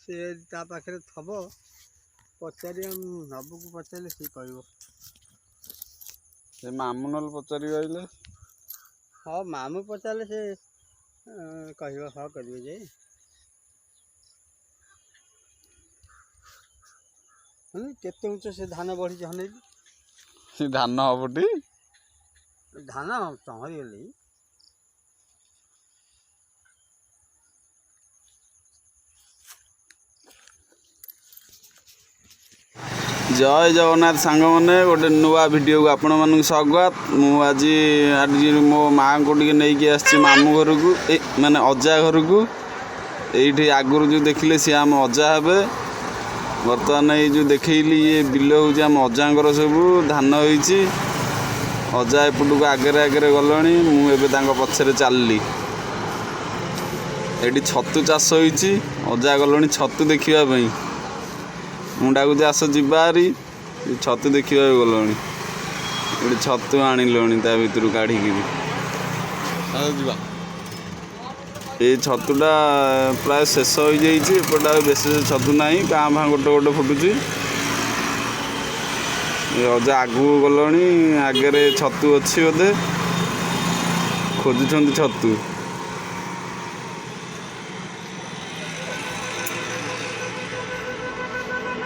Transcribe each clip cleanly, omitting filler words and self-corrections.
सी ता पाखे थब पचार नबू को पचारे सी कह मामू नल पचारि आइले हाँ मामू पचारे से कह हाँ करेंगे जे केते उच्च से धान बढ़ी हन धान हबटी धान चहरी गली जय जगन्नाथ सांग मैंने गोटे नुआ वीडियो को आपण मानक स्वागत आज मो माँ को नहीं आसी मामू घर को माने अजा घर को ये आगुरी जो देखिले सी आम अजा हे बर्तमान ये जो देखली ये बिल हूँ आम अजा सब धान होती अजा एपट को आगे आगे गले मुझे पछरे चलली ये छतु चाष होती अजा गले छतु देखापी मुंडा को आस जारी छतु देखा गल छतु आणिल भर काढ़ ये छतुटा प्राय शेष हो जापटा बेस छतु ना क्या भाँ गोटे गोटे फुटुची अजा आगू गल आगे छतु अच्छी बोधे खोजुंट छतु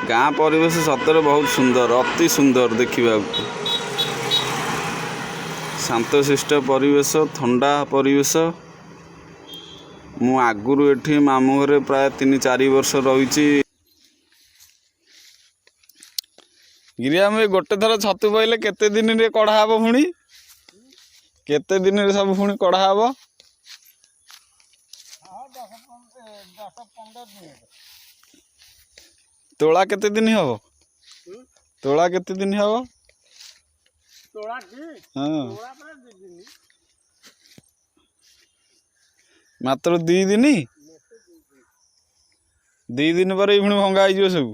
गाँ परिवेश सतरे बहुत सुंदर अति सुंदर देखा शांतशिष्ट परिवेश ठंडा परिवेश मु आगुरु एठी मामू घरे प्राय 3-4 वर्ष रही गिरिया में गोटे थर छतु पहले केते दिन रे कढ़ा हबो पुणी केते दिन रे सब पुणी कढ़ा हबो 10-15 दिन तोला केते दिन हबो तोला केते दिन हबो तोला की हां तोला पर 2 दिन मात्र 2 दिन 2 दिन पर पुणी भंगा हो सब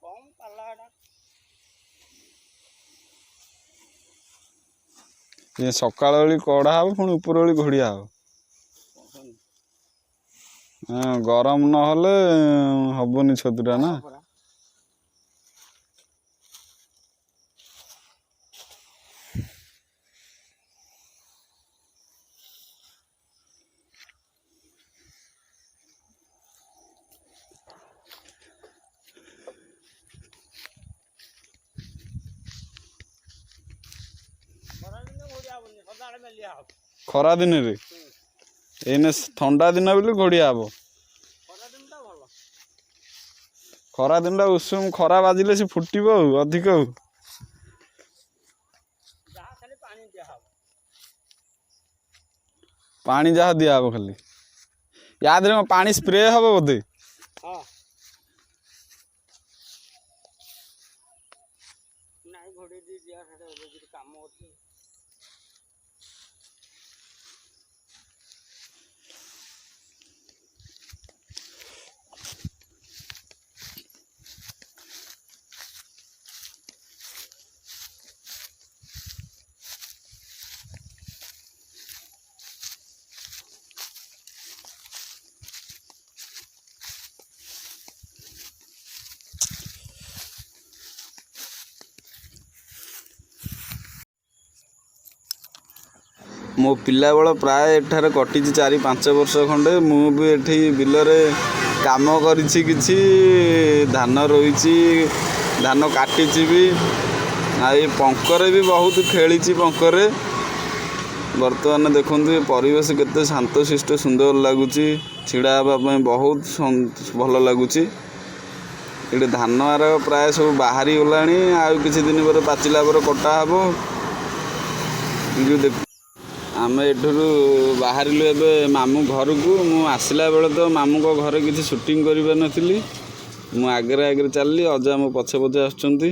कम पालाडा ये सकाळ बेली कड़ा हम पुणी ऊपर बेली घोड़िया हम हाँ गरम न हेले हबनी छतुटा ना खरा दिन रे एने ठंडा दिन बोली घोड़िया हम खरा दिन उषुम खरा बाजिले से फुटब अधिक पानी जहाँ दिया हम खाली याद पानी स्प्रे हम बोधे मो पिला बेल प्राय एठार कटी 4-5 वर्ष खंडे मु भी एठी बिलरे काम करिछि किछि धान रोइछि धान काटिछि भी आई पंकरे भी बहुत खेली पंकरे वर्तमान देखते परिवेश केते शांतशिष्ट सुंदर लगुच छिड़ा हाँपाई बहुत भल लगुच ये धान आर प्राय सब बाहरी गला किसी दिन पर पाचिला पर कटा हे जो देख आम एठू बाहरिलु एबे मामू घर को मु आसला बेले तो मामू को घर किसी शूटिंग कर नी मु आगे आगे चलली अजा मो पछे पछे आसुँच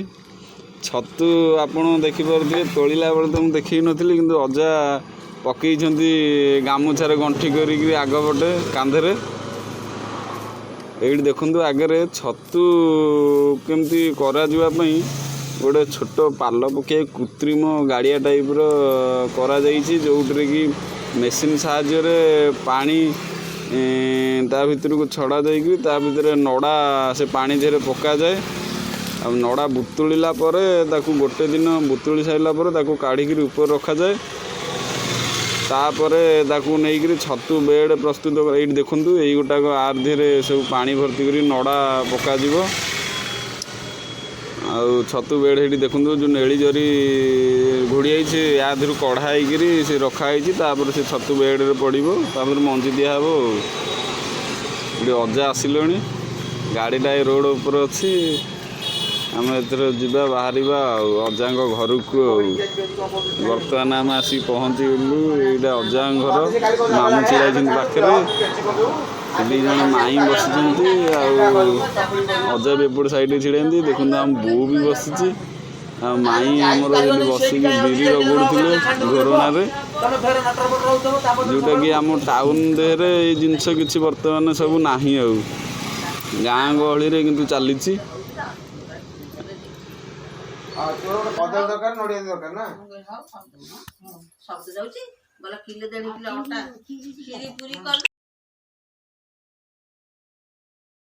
छतु आपड़ देखिपे तोड़ा बेले तो मुझे देखी नी कि अजा पकई गामुछार गंठी कर आगपटे कांधे ଏଇଠି ଦେଖନ୍ତୁ ଆଗରେ ଛତୁ କେମିତି କରାଯିବା ପାଇଁ ଗୋଟେ ଛୋଟ ପାଲ ପକାଇ କୃତ୍ରିମ ଗାଡ଼ିଆ ଟାଇପ୍ର କରାଯାଇଛି, ଯେଉଁଥିରେ କି ମେସିନ୍ ସାହାଯ୍ୟରେ ପାଣି ତା ଭିତରକୁ ଛଡ଼ା ଯାଇକି ତା ଭିତରେ ନଡ଼ା ସେ ପାଣି ଦେହରେ ପକାଯାଏ। ଆଉ ନଡ଼ା ବୁତୁଳିଲା ପରେ ତାକୁ ଗୋଟେ ଦିନ ବୁତୁଳି ସାରିଲା ପରେ ତାକୁ କାଢ଼ିକିରି ଉପରେ ରଖାଯାଏ। ତାପରେ ତାକୁ ନେଇକରି ଛତୁ ବେଡ଼ ପ୍ରସ୍ତୁତ ଏଇଠି ଦେଖନ୍ତୁ ଏଇ ଗୋଟାକ ଆର ଦେହରେ ସବୁ ପାଣି ଭର୍ତ୍ତି କରି ନଡ଼ା ପକାଯିବ। ଆଉ ଛତୁ ବେଡ଼ ଏଇଠି ଦେଖନ୍ତୁ ଯେଉଁ ନେଳି ଜରି ଘୋଡ଼ି ଯାଇଛି ୟା ଦେହରୁ କଢ଼ା ହେଇକିରି ସେ ରଖା ହେଇଛି। ତାପରେ ସେ ଛତୁ ବେଡ଼ରେ ପଡ଼ିବ, ତାପରେ ମଞ୍ଜି ଦିଆହେବ। ଏଠି ଅଜା ଆସିଲେଣି, ଗାଡ଼ିଟା ଏ ରୋଡ଼ ଉପରେ ଅଛି। ଆମେ ଏଥର ଯିବା ବାହାରିବା ଆଉ ଅଜାଙ୍କ ଘରକୁ। ଆଉ ବର୍ତ୍ତମାନ ଆମେ ଆସିକି ପହଞ୍ଚିଗଲୁ। ଏଇଟା ଅଜାଙ୍କ ଘର, ମାମୁଁ ଛିଡ଼ା ହେଇଛନ୍ତି ପାଖରେ, ସେଠି ଜଣେ ମାଇଁ ବସିଛନ୍ତି। ଆଉ ଅଜା ବି ଏପଟ ସାଇଡ଼ରେ ଛିଡ଼ା ହେଇଛନ୍ତି। ଦେଖନ୍ତୁ ଆମ ବୋଉ ବି ବସିଛି। ଆଉ ମାଇଁ ଆମର ଏଠି ବସିକି ବିରି ରଗଡ଼ୁଥିଲେ ଘୋରଣାରେ, ଯେଉଁଟାକି ଆମ ଟାଉନ ଦେହରେ ଏଇ ଜିନିଷ କିଛି ବର୍ତ୍ତମାନ ସବୁ ନାହିଁ। ଆଉ ଗାଁ ଗହଳିରେ କିନ୍ତୁ ଚାଲିଛି। କଦଳୀ ଦରକାର, ନଡ଼ିଆ ଦରକାର ନା ସବୁ ଯାଉଛି, ଗଲା କିଲୋ 1.5 କିଲୋ ଅଟା କ୍ଷୀରି ପୁରୀ କରି